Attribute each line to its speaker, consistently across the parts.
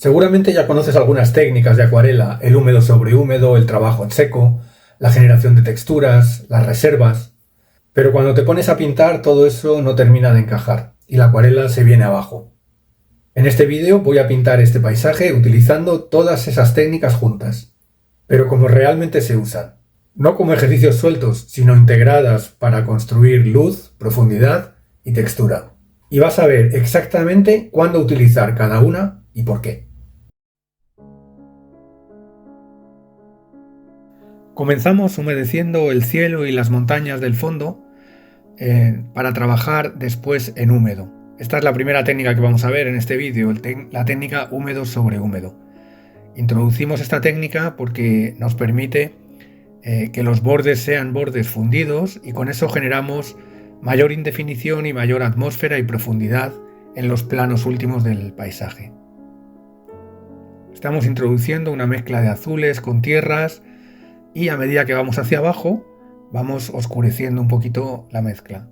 Speaker 1: Seguramente ya conoces algunas técnicas de acuarela: el húmedo sobre húmedo, el trabajo en seco, la generación de texturas, las reservas. Pero cuando te pones a pintar, todo eso no termina de encajar y la acuarela se viene abajo. En este vídeo voy a pintar este paisaje utilizando todas esas técnicas juntas, pero como realmente se usan, no como ejercicios sueltos, sino integradas para construir luz, profundidad y textura. Y vas a ver exactamente cuándo utilizar cada una y por qué. Comenzamos humedeciendo el cielo y las montañas del fondo para trabajar después en húmedo. Esta es la primera técnica que vamos a ver en este vídeo, la técnica húmedo sobre húmedo. Introducimos esta técnica porque nos permite que los bordes sean bordes fundidos y con eso generamos mayor indefinición y mayor atmósfera y profundidad en los planos últimos del paisaje. Estamos introduciendo una mezcla de azules con tierras y a medida que vamos hacia abajo vamos oscureciendo un poquito la mezcla.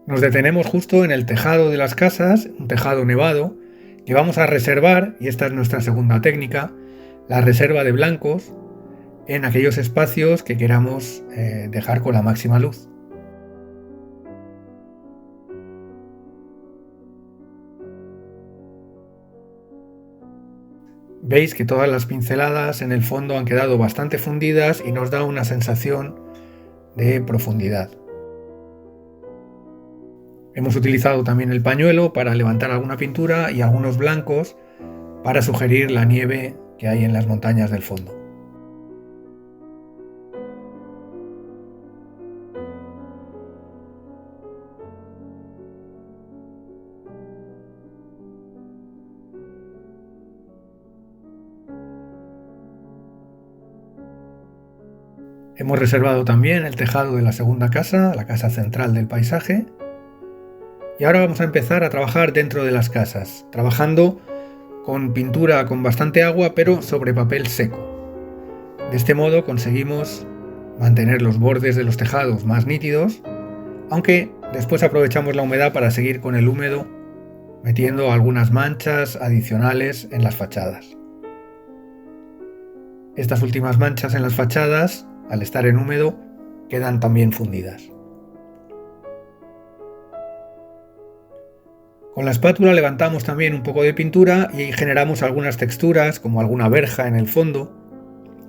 Speaker 1: Nos detenemos justo en el tejado de las casas, un tejado nevado, que vamos a reservar, y esta es nuestra segunda técnica, la reserva de blancos en aquellos espacios que queramos dejar con la máxima luz. Veis que todas las pinceladas en el fondo han quedado bastante fundidas y nos da una sensación de profundidad. Hemos utilizado también el pañuelo para levantar alguna pintura y algunos blancos para sugerir la nieve que hay en las montañas del fondo. Hemos reservado también el tejado de la segunda casa, la casa central del paisaje. Y ahora vamos a empezar a trabajar dentro de las casas, trabajando con pintura con bastante agua, pero sobre papel seco. De este modo conseguimos mantener los bordes de los tejados más nítidos, aunque después aprovechamos la humedad para seguir con el húmedo, metiendo algunas manchas adicionales en las fachadas. Estas últimas manchas en las fachadas, al estar en húmedo, quedan también fundidas. Con la espátula levantamos también un poco de pintura y generamos algunas texturas, como alguna verja en el fondo.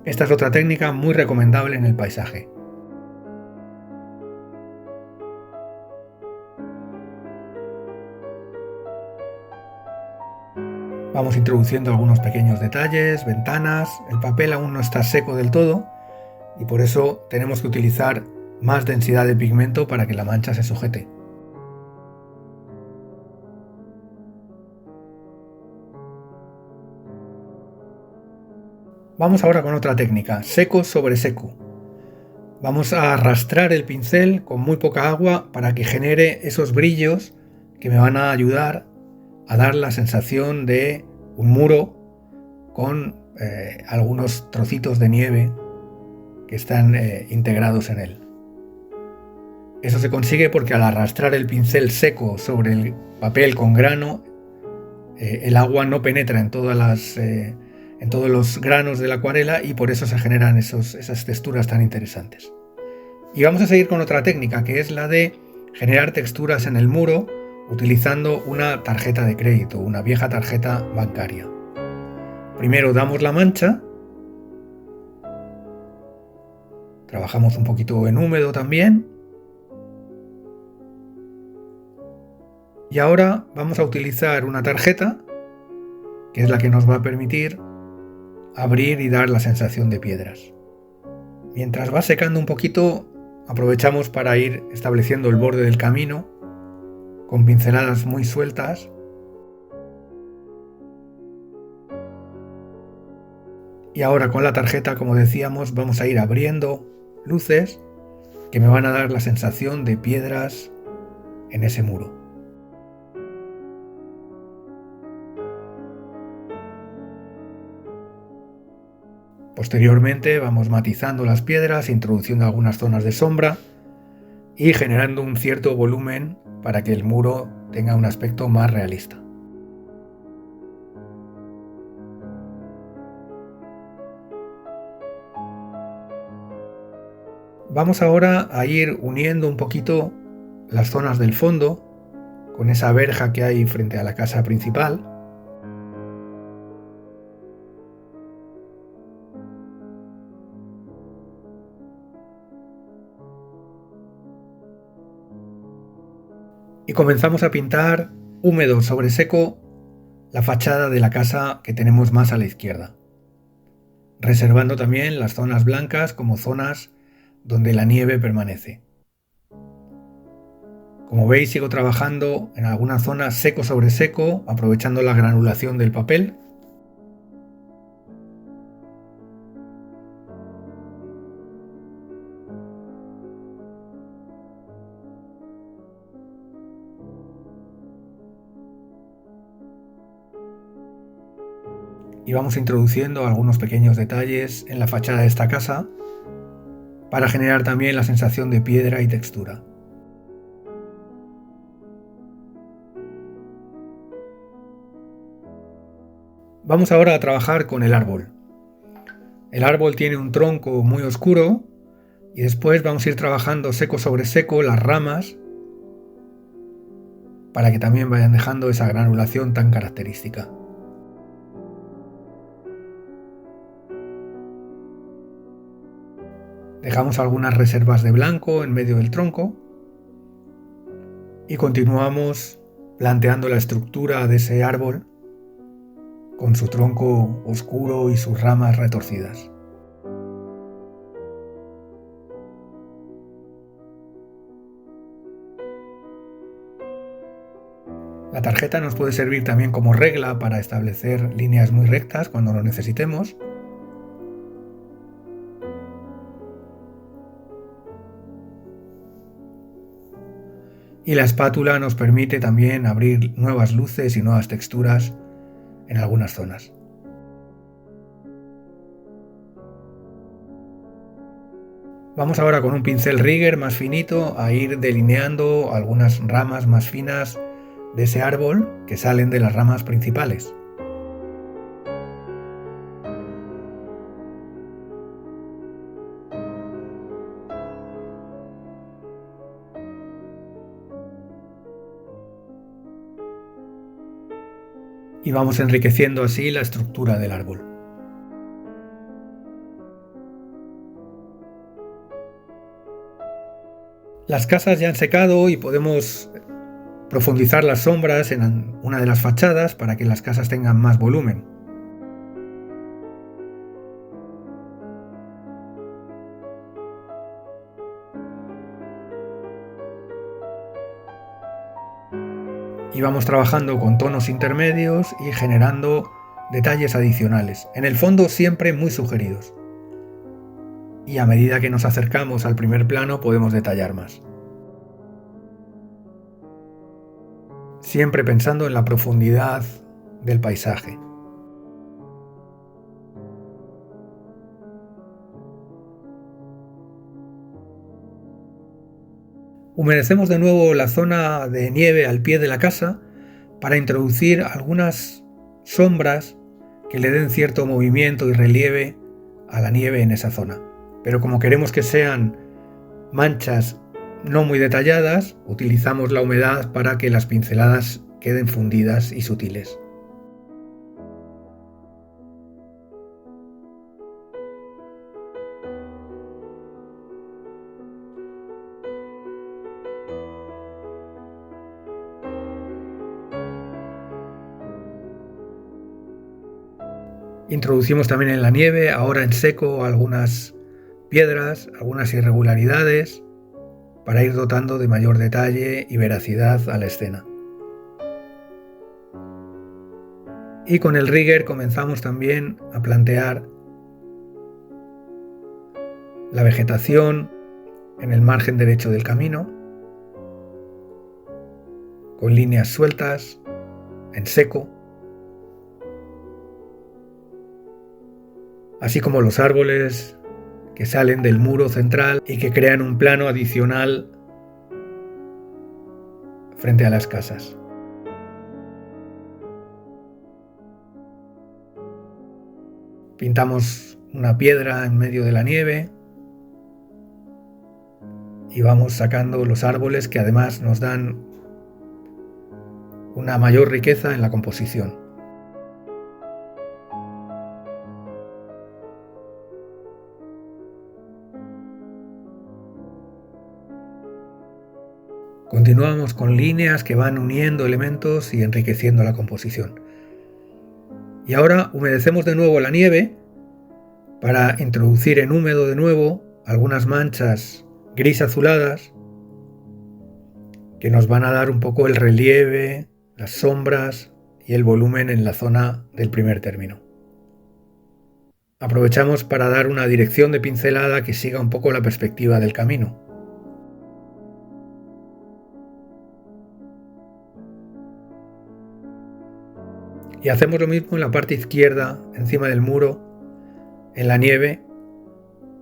Speaker 1: Esta es otra técnica muy recomendable en el paisaje. Vamos introduciendo algunos pequeños detalles, ventanas. El papel aún no está seco del todo y por eso tenemos que utilizar más densidad de pigmento para que la mancha se sujete. Vamos ahora con otra técnica, seco sobre seco. Vamos a arrastrar el pincel con muy poca agua para que genere esos brillos que me van a ayudar a dar la sensación de un muro con algunos trocitos de nieve que están integrados en él. Eso se consigue porque al arrastrar el pincel seco sobre el papel con grano, el agua no penetra en todos los granos de la acuarela y por eso se generan esas texturas tan interesantes. Y vamos a seguir con otra técnica, que es la de generar texturas en el muro utilizando una tarjeta de crédito, una vieja tarjeta bancaria. Primero damos la mancha, trabajamos un poquito en húmedo también, y ahora vamos a utilizar una tarjeta que es la que nos va a permitir abrir y dar la sensación de piedras. Mientras va secando un poquito, aprovechamos para ir estableciendo el borde del camino con pinceladas muy sueltas. Y ahora con la tarjeta, como decíamos, vamos a ir abriendo luces que me van a dar la sensación de piedras en ese muro. Posteriormente vamos matizando las piedras, introduciendo algunas zonas de sombra y generando un cierto volumen para que el muro tenga un aspecto más realista. Vamos ahora a ir uniendo un poquito las zonas del fondo con esa verja que hay frente a la casa principal. Y comenzamos a pintar húmedo sobre seco la fachada de la casa que tenemos más a la izquierda, reservando también las zonas blancas como zonas donde la nieve permanece. Como veis, sigo trabajando en algunas zonas seco sobre seco, aprovechando la granulación del papel. Y vamos introduciendo algunos pequeños detalles en la fachada de esta casa para generar también la sensación de piedra y textura. Vamos ahora a trabajar con el árbol. El árbol tiene un tronco muy oscuro y después vamos a ir trabajando seco sobre seco las ramas para que también vayan dejando esa granulación tan característica. Dejamos algunas reservas de blanco en medio del tronco y continuamos planteando la estructura de ese árbol con su tronco oscuro y sus ramas retorcidas. La tarjeta nos puede servir también como regla para establecer líneas muy rectas cuando lo necesitemos. Y la espátula nos permite también abrir nuevas luces y nuevas texturas en algunas zonas. Vamos ahora con un pincel rigger más finito a ir delineando algunas ramas más finas de ese árbol que salen de las ramas principales. Y vamos enriqueciendo así la estructura del árbol. Las casas ya han secado y podemos profundizar las sombras en una de las fachadas para que las casas tengan más volumen. Y vamos trabajando con tonos intermedios y generando detalles adicionales, en el fondo siempre muy sugeridos. Y a medida que nos acercamos al primer plano podemos detallar más. Siempre pensando en la profundidad del paisaje. Humedecemos de nuevo la zona de nieve al pie de la casa para introducir algunas sombras que le den cierto movimiento y relieve a la nieve en esa zona. Pero como queremos que sean manchas no muy detalladas, utilizamos la humedad para que las pinceladas queden fundidas y sutiles. Introducimos también en la nieve, ahora en seco, algunas piedras, algunas irregularidades, para ir dotando de mayor detalle y veracidad a la escena. Y con el rigger comenzamos también a plantear la vegetación en el margen derecho del camino, con líneas sueltas, en seco, así como los árboles que salen del muro central y que crean un plano adicional frente a las casas. Pintamos una piedra en medio de la nieve y vamos sacando los árboles que además nos dan una mayor riqueza en la composición. Continuamos con líneas que van uniendo elementos y enriqueciendo la composición. Y ahora humedecemos de nuevo la nieve para introducir en húmedo de nuevo algunas manchas gris azuladas que nos van a dar un poco el relieve, las sombras y el volumen en la zona del primer término. Aprovechamos para dar una dirección de pincelada que siga un poco la perspectiva del camino. Y hacemos lo mismo en la parte izquierda, encima del muro, en la nieve,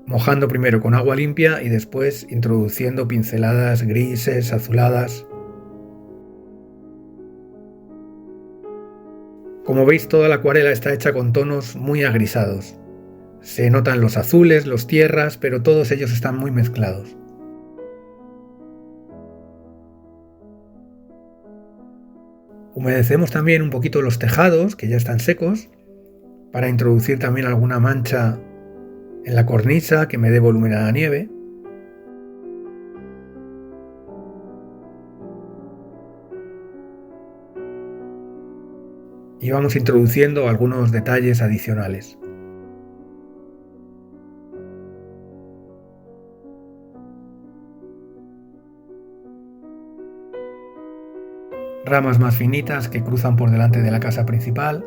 Speaker 1: mojando primero con agua limpia y después introduciendo pinceladas grises, azuladas. Como veis, toda la acuarela está hecha con tonos muy agrisados. Se notan los azules, los tierras, pero todos ellos están muy mezclados. Humedecemos también un poquito los tejados, que ya están secos, para introducir también alguna mancha en la cornisa que me dé volumen a la nieve. Y vamos introduciendo algunos detalles adicionales. Ramas más finitas que cruzan por delante de la casa principal.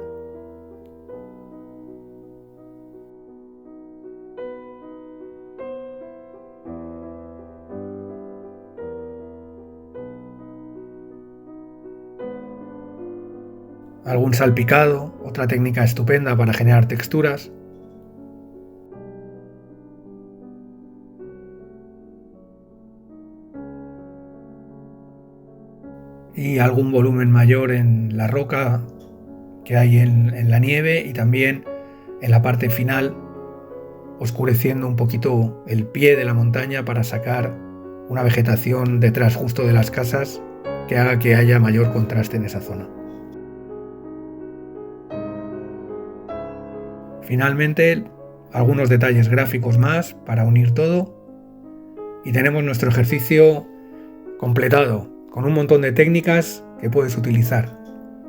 Speaker 1: Algún salpicado, otra técnica estupenda para generar texturas. Y algún volumen mayor en la roca que hay en la nieve y también en la parte final, oscureciendo un poquito el pie de la montaña para sacar una vegetación detrás justo de las casas que haga que haya mayor contraste en esa zona. Finalmente, algunos detalles gráficos más para unir todo y tenemos nuestro ejercicio completado, con un montón de técnicas que puedes utilizar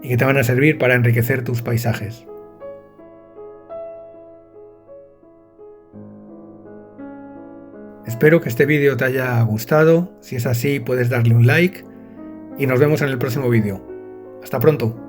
Speaker 1: y que te van a servir para enriquecer tus paisajes. Espero que este vídeo te haya gustado. Si es así, puedes darle un like y nos vemos en el próximo vídeo. Hasta pronto.